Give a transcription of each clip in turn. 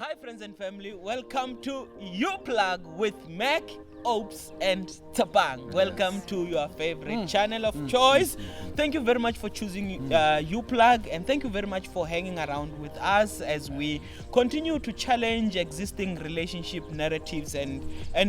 Hi friends and family, welcome to You Plug with Mac, Opes and Tabang. Welcome to your favorite channel of choice. Thank you very much for choosing You Plug, and thank you very much for hanging around with us as we continue to challenge existing relationship narratives and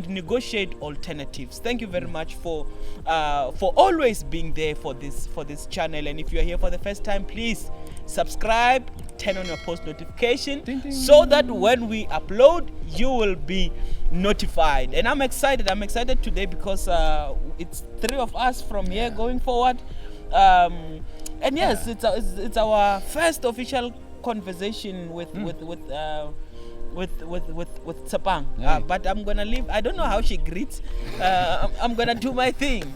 negotiate alternatives. Thank you very much for always being there for this channel. And if you are here for the first time, please subscribe, turn on your post notification, Ding, ding. so that when we upload you will be notified. And I'm excited today because it's three of us from here going forward, and yes, it's our first official conversation with Tsapang. But I'm gonna leave. I don't know how she greets. I'm gonna do my thing.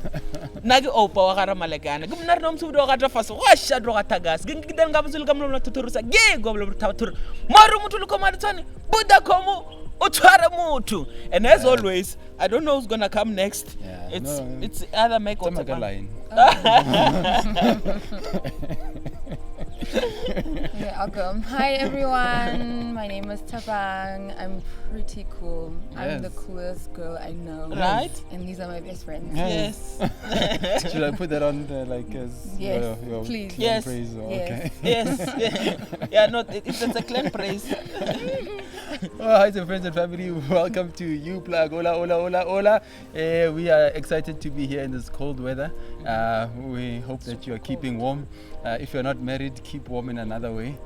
Nagi opa wakara malagana. Gumnar nom sudo wakata faso. Washa droga tagas. Gingidan gabzul gamlo na tuturusa. Ge goblo tatur. Maru mutu luko maritani. Buddha komu. Utwara mutu. And as always, I don't know who's gonna come next. It's either Mac or Tsapang. Yeah, I'll go. Hi everyone, my name is Tabang. I'm pretty cool. I'm the coolest girl I know. Right? And these are my best friends. Yes. Should I put that on like as Yes, your please. clan Yes. praise? Yes. Okay. Yes. Yeah, no, it's a clan praise. Oh, hi to friends and family. Welcome to You Plug. Hola, hola, hola, hola. We are excited to be here in this cold weather. We hope that you are keeping warm. If you're not married, keep warm in another way.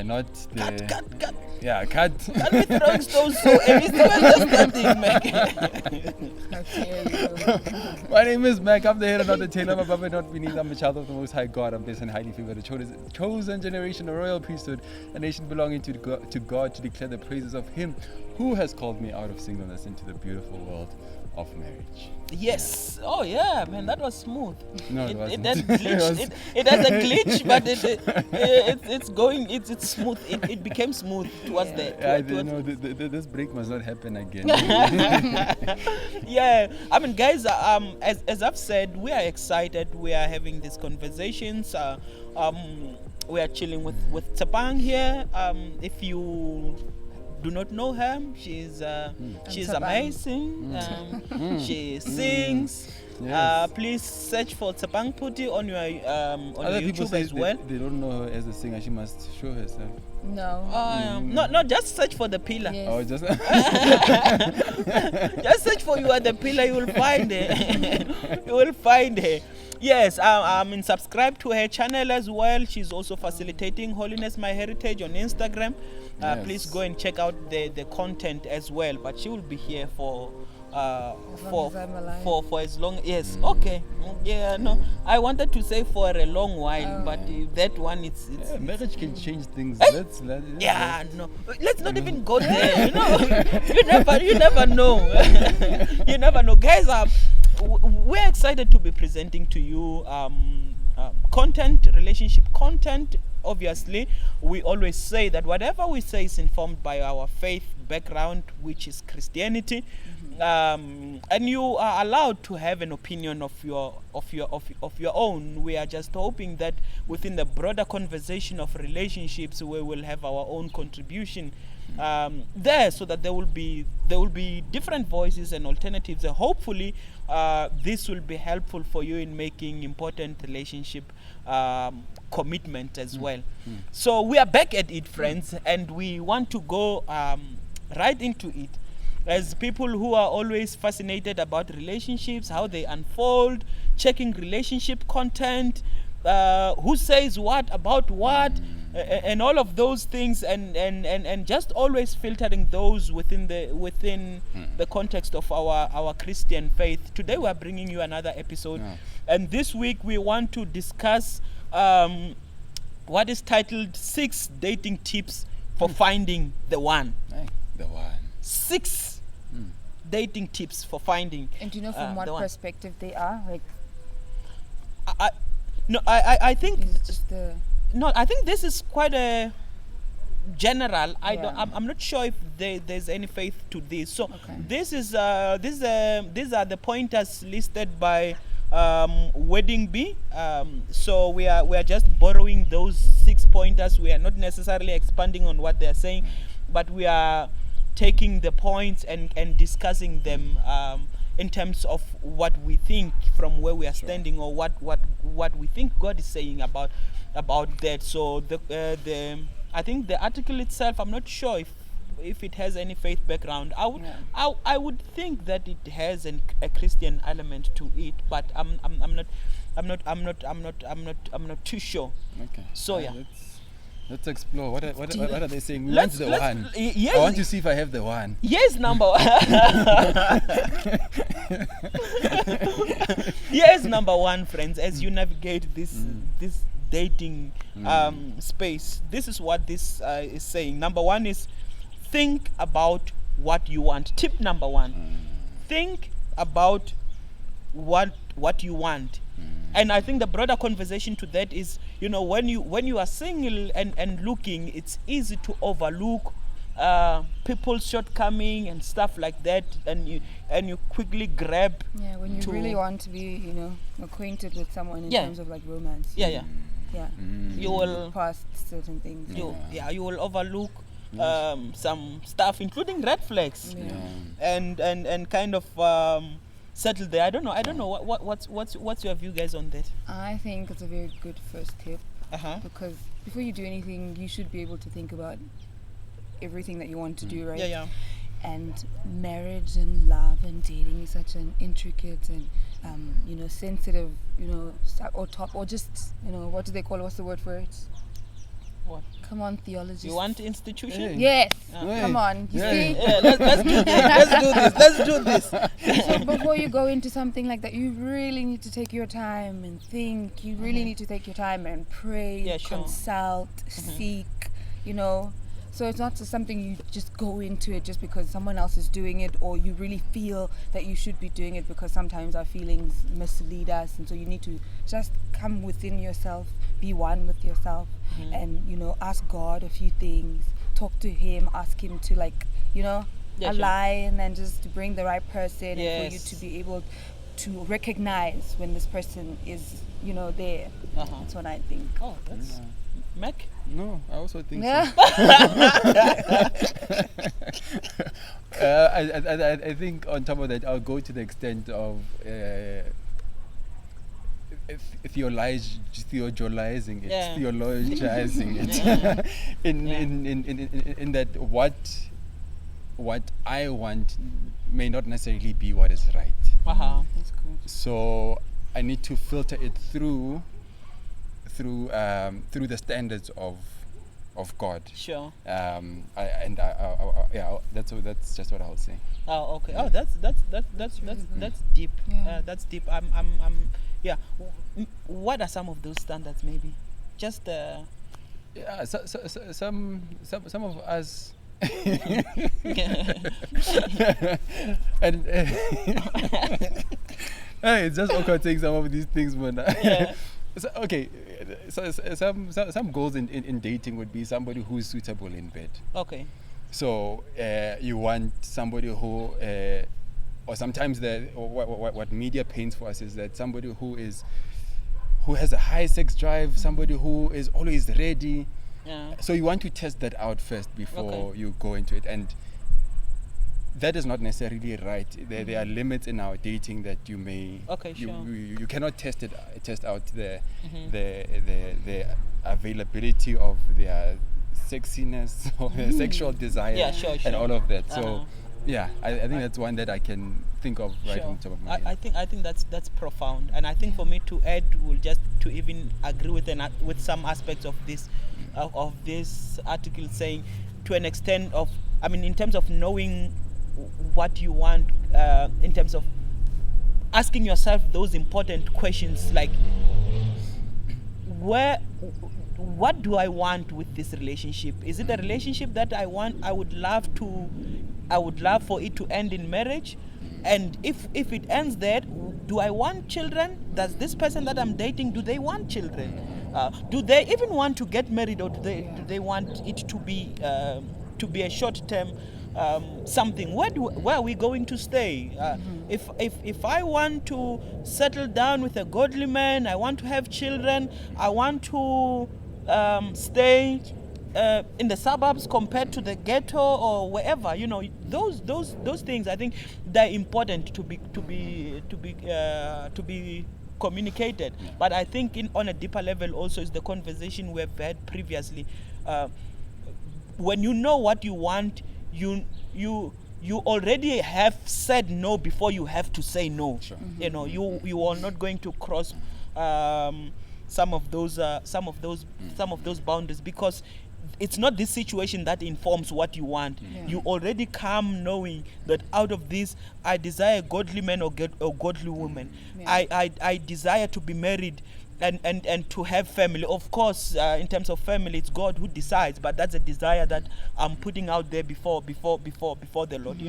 Not the Cut. yeah, cut. Can't be throwing stones so heavy. Still understanding, Mac. How dare you? My name is Mac. I'm the head, not the tail. I'm above and not beneath. I'm a child of the Most High God. I'm blessed and highly favored, a chosen generation, a royal priesthood, a nation belonging to God, to declare the praises of Him who has called me out of singleness into the beautiful world of marriage. Yes. Oh yeah, man, that was smooth. No, it It wasn't. has glitch. It has a glitch, but it's going. It's smooth. It became smooth towards the. I towards- know this break must not happen again. Yeah, I mean, guys, as I've said, we are excited. We are having these conversations. We are chilling with Tsapang here. If you do not know her, she's Tsapang. amazing. She sings. Yes. Please search for Tsapang Puti on your Other people YouTube say as well. they don't know her as a singer. She must show herself. No. No, just search for the pillar. Yes. Oh, just Just search for You Are the Pillar, you will find her. You will find her. Yes, subscribe to her channel as well. She's also facilitating Holiness My Heritage on Instagram. Yes. Please go and check out the content as well. But she will be here for long as I'm alive. for as long. Yes, okay. Yeah, no. I wanted to say for a long while, Oh. but that one it's yeah, marriage can change things. Let's yeah, no. Let's not even go there. You know, you never know. You never know, guys. We're excited to be presenting to you content, relationship content. Obviously, we always say that whatever we say is informed by our faith background, which is Christianity. And you are allowed to have an opinion of your own. We are just hoping that within the broader conversation of relationships, we will have our own contribution there, so that there will be different voices and alternatives. And hopefully, this will be helpful for you in making important relationship commitment as well. So we are back at it, friends, and we want to go right into it. As people who are always fascinated about relationships, how they unfold, checking relationship content, who says what about what, and all of those things, and just always filtering those within the context of our Christian faith. Today we are bringing you another episode, and this week we want to discuss what is titled 6 dating tips for finding the one. The one. 6 dating tips for finding. And do you know from what the one. perspective they are? Like, I think is it just the... no. I think this is quite a general. Yeah. I'm not sure if there's any faith to this. So Okay. these are the pointers listed by wedding be. So we are just borrowing those 6 pointers. We are not necessarily expanding on what they are saying, but we are taking the points and discussing them in terms of what we think from where we are standing, or what we think God is saying about that. So the I think the article itself, I'm not sure if it has any faith background. I would think that it has a Christian element to it, but I'm not too sure. Okay. So Let's explore. What are they saying? We want the one. Yes, I want to see if I have the one. Yes, number one. Yes, number one, friends. As you navigate this dating space, this is what this is saying. Number one is think about what you want. Tip number one: think about what you want. And I think the broader conversation to that is, when you are single and looking, it's easy to overlook people's shortcoming and stuff like that, and you quickly grab. Yeah, when you really want to be, acquainted with someone in terms of like romance. Yeah. You will past certain things. You will overlook some stuff, including red flags, and kind of settle there. I don't know. What's your view, guys, on that? I think it's a very good first tip, because before you do anything, you should be able to think about everything that you want to do, right? Yeah. And marriage and love and dating is such an intricate and sensitive, or just what do they call? What's the word for it? What? Come on, theologists. You want institution? Yes. Come on. You see? Let's do this. So before you go into something like that, you really need to take your time and think. You really need to take your time and pray, consult, seek, So it's not just something you just go into it just because someone else is doing it, or you really feel that you should be doing it, because sometimes our feelings mislead us. And so you need to just come within yourself, be one with yourself, and, ask God a few things, talk to Him, ask Him to align and just to bring the right person, and for you to be able to recognize when this person is, there. That's what I think. Oh, that's... Mac? No, I also think so. I think on top of that, I'll go to the extent of theologizing it, in that what I want may not necessarily be what is right. That's good. So I need to filter it through the standards of God. Sure. That's just what I would say. Oh, okay. Oh, that's deep. Yeah. That's deep. What are some of those standards? Maybe just some of us. And it's just awkward saying some of these things, man. So some goals in dating would be somebody who is suitable in bed. Okay. So you want somebody who, or sometimes what media paints for us is that somebody who has a high sex drive, somebody who is always ready. Yeah. So you want to test that out first before you go into it, and that is not necessarily right. There are limits in our dating that you may. Okay, sure. You cannot test out the availability of their sexiness or their sexual desire. Yeah, sure. And all of that. So I think that's one that I can think of right on top of my head. I think that's profound, and I think for me to add will just to even agree with some aspects of this article, saying to an extent of, in terms of knowing what you want, in terms of asking yourself those important questions like, what do I want with this relationship? Is it a relationship that I want? I would love for it to end in marriage. And if it ends there, do I want children? Does this person that I'm dating, do they want children? Do they even want to get married, or do they want it to be a short term something, where are we going to stay? If I want to settle down with a godly man, I want to have children, I want to stay in the suburbs compared to the ghetto or wherever, those things, I think they're important to be communicated. But I think on a deeper level also is the conversation we've had previously. When you know what you want, you already have said no before you have to say no. Sure. You are not going to cross some of those boundaries, because it's not this situation that informs what you want. You already come knowing that out of this, I desire a godly man or godly woman. I desire to be married and to have family. Of course, in terms of family, it's God who decides, but that's a desire that I'm putting out there before the Lord,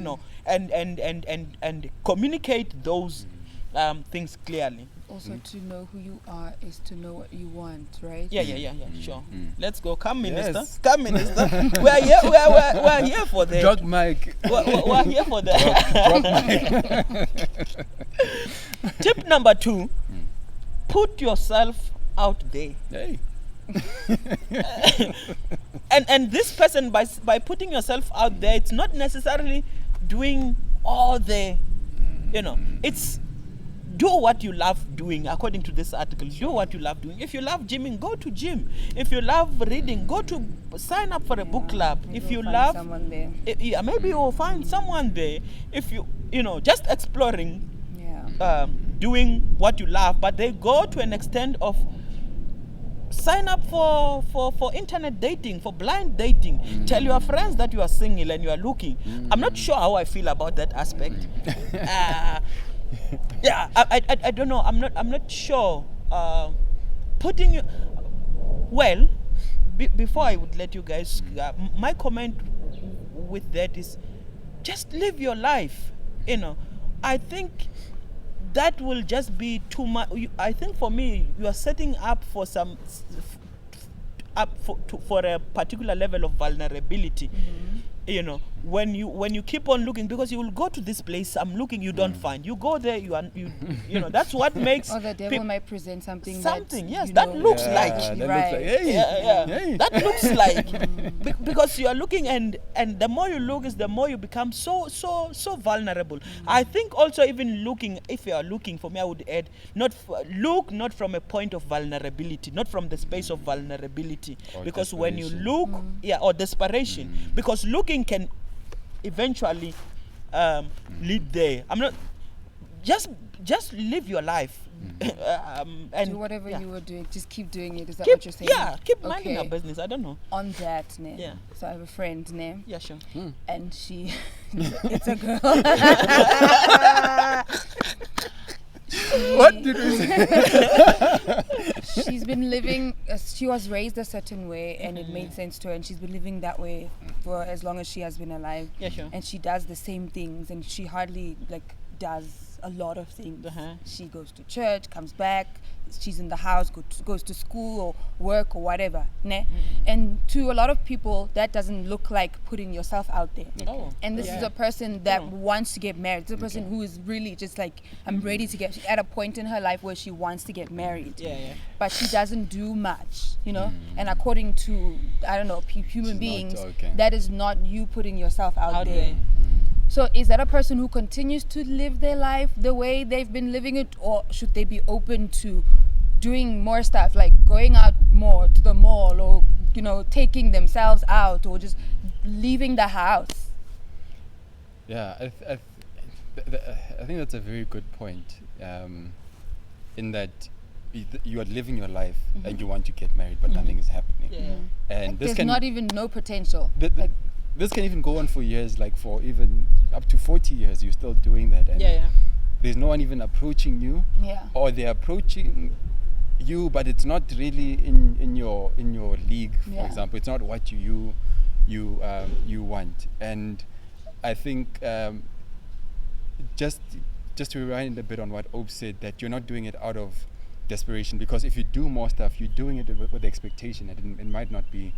and communicate those things clearly. Also, to know who you are is to know what you want, right? Yeah, sure. Let's go. Come, Minister. Yes. Come, Minister. we're here for that. Drug mic. We're here for that. Drug mic. Tip number 2, put yourself out there. Hey. and this person, by putting yourself out there, it's not necessarily doing all the, it's do what you love doing. According to this article, do what you love doing. If you love gymming, go to gym. If you love reading, sign up for a book club. If you love someone there, maybe you'll find someone there. If just exploring, doing what you love. But they go to an extent of sign up for internet dating, for blind dating. Tell your friends that you are single and you are looking. I'm not sure how I feel about that aspect. I don't know. I'm not sure. Before I would let you guys, my comment with that is just live your life. I think that will just be too much. I think for me, you are setting up for for a particular level of vulnerability. When you keep on looking, because you will go to this place, I'm looking, you don't find. You go there, you that's what makes. Or the devil might present something. That looks like. That looks like. Because you are looking, and the more you look, is the more you become so vulnerable. I think also even looking, if you are looking, for me, I would add, not from a point of vulnerability, not from the space of vulnerability, or because when you look, or desperation, because looking can eventually lead there. I'm not just live your life. And do whatever you were doing, just keep doing it. Is that keep, what you're saying? Yeah, keep minding our business. I don't know. On that name, so I have a friend name. Yeah, sure. And she, it's a girl. What did we say? She's been living, she was raised a certain way, and it made sense to her, and she's been living that way for as long as she has been alive. Yeah, sure. And she does the same things, and she hardly does a lot of things. She goes to church, comes back, she's in the house, goes to school or work or whatever. And to a lot of people, that doesn't look like putting yourself out there. And this is a person that wants to get married. It's a person who is really just I'm ready to get, she's at a point in her life where she wants to get married. But she doesn't do much, and according to, I don't know, human beings, that is not you putting yourself out there. So is that a person who continues to live their life the way they've been living it, or should they be open to doing more stuff, like going out more to the mall, or taking themselves out, or just leaving the house? Yeah, I think that's a very good point. In that you are living your life and you want to get married, but nothing is happening. And this there's not even no potential. This can even go on for years, for even up to 40 years, you're still doing that. And there's no one even approaching you, or they're approaching you, but it's not really in your league. For example, it's not what you want. And I think just to rewind a bit on what Ope said, that you're not doing it out of desperation, because if you do more stuff, you're doing it with the expectation that it might not be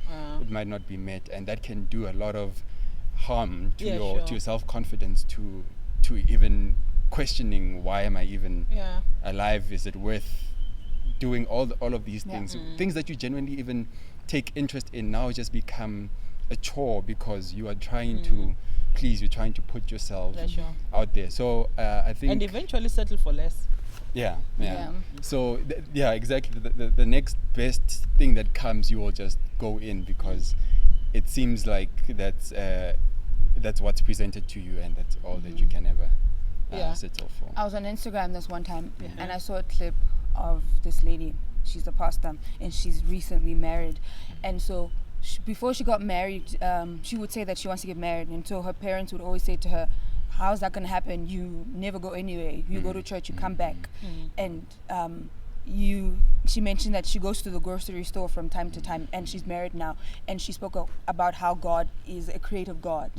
met, and that can do a lot of harm to Yeah, your sure. to your self-confidence, to even questioning, why am I even alive? Is it worth doing all of these things? Things that you genuinely even take interest in now just become a chore because you are trying to please, you're trying to put yourself out there. So I think, and eventually settle for less. Yeah. So exactly. The next best thing that comes, you will just go in because it seems like that's what's presented to you, and that's all that you can ever settle for. I was on Instagram this one time, and I saw a clip of this lady. She's a pastor, and she's recently married, and so before she got married, she would say that she wants to get married, and so her parents would always say to her, how's that going to happen? You never go anywhere. You go to church, you come back. And she mentioned that she goes to the grocery store from time to time, and she's married now, and she spoke about how God is a creative God.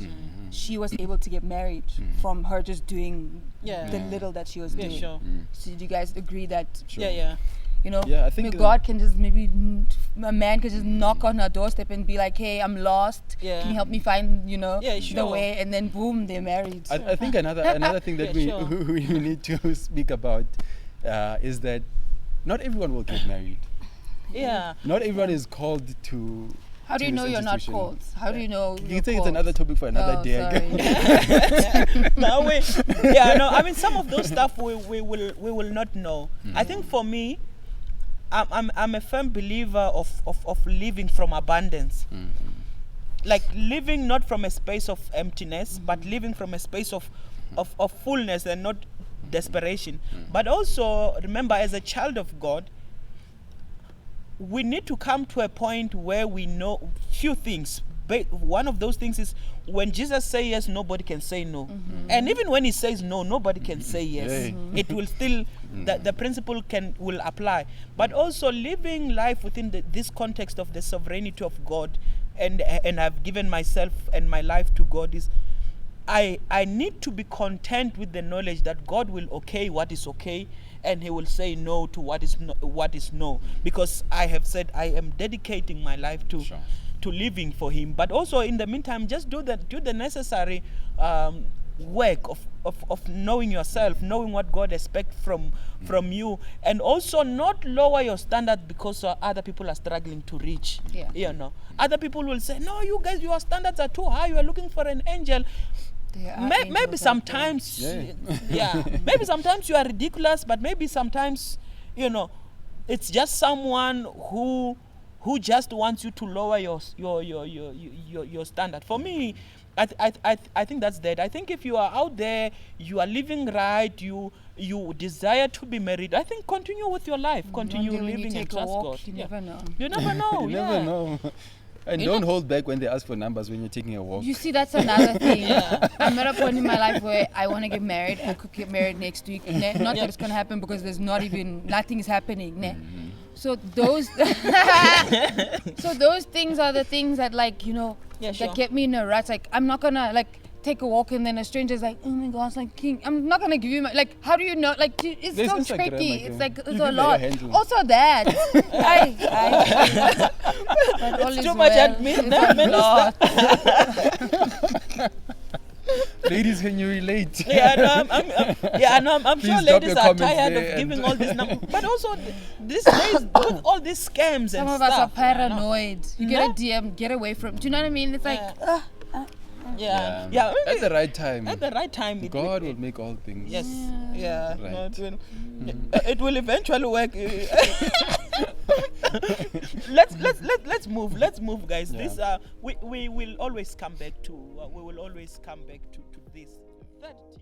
She was able to get married from her just doing the little that she was doing. Sure. So do you guys agree that you know, I think God can just a man can just knock on her doorstep and be like, hey, I'm lost. Can you help me find, the way? And then boom, they're married. I think another thing that we need to speak about is that not everyone will get married. Not everyone is called to. How do you know you're not called? How do you know? You think it's another topic for another day. I mean, some of those stuff we will not know. I think for me, I'm a firm believer of living from abundance. Like living not from a space of emptiness, but living from a space of fullness and not desperation. But also remember, as a child of God, we need to come to a point where we know few things. One of those things is when Jesus says yes, nobody can say no. And even when he says no, nobody can say yes. It will still, the principle will apply. But also living life within this context of the sovereignty of God, and I've given myself and my life to God, is I need to be content with the knowledge that God will okay what is okay, and he will say no to what is no, because I have said I am dedicating my life to living for him. But also in the meantime, just do the necessary work of knowing yourself, knowing what God expects from you, and also not lower your standard because other people are struggling to reach. Other people will say, no, you guys, your standards are too high, you are looking for an angel. Maybe sometimes maybe sometimes you are ridiculous, but maybe sometimes it's just someone who just wants you to lower your standard. For me, I think that's dead. I think if you are out there, you are living right, you desire to be married, I think continue with your life, continue living and trust God. You never know. You never know. You never know. And don't hold back when they ask for numbers when you're taking a walk. You see, that's another thing. I'm at a point in my life where I want to get married. I could get married next week. Not that it's going to happen, because there's nothing is happening. So those those things are the things that that get me in a rut. Like, I'm not gonna take a walk and then a stranger's like, oh my gosh, King, I'm not gonna give you my, how do you know, it's so tricky. It's it's a lot. Also that it's too much admin. Ladies, can you relate? I'm sure ladies are tired of giving all these numbers. But also, these days, with all these scams some and of stuff. us are paranoid. You get a DM, get away from. Do you know what I mean? It's at the right time. At the right time, God will make all things. Yes. Right. No, it will eventually work. Let's move, guys. This we will always come back to. We will always come back to this. Third tip.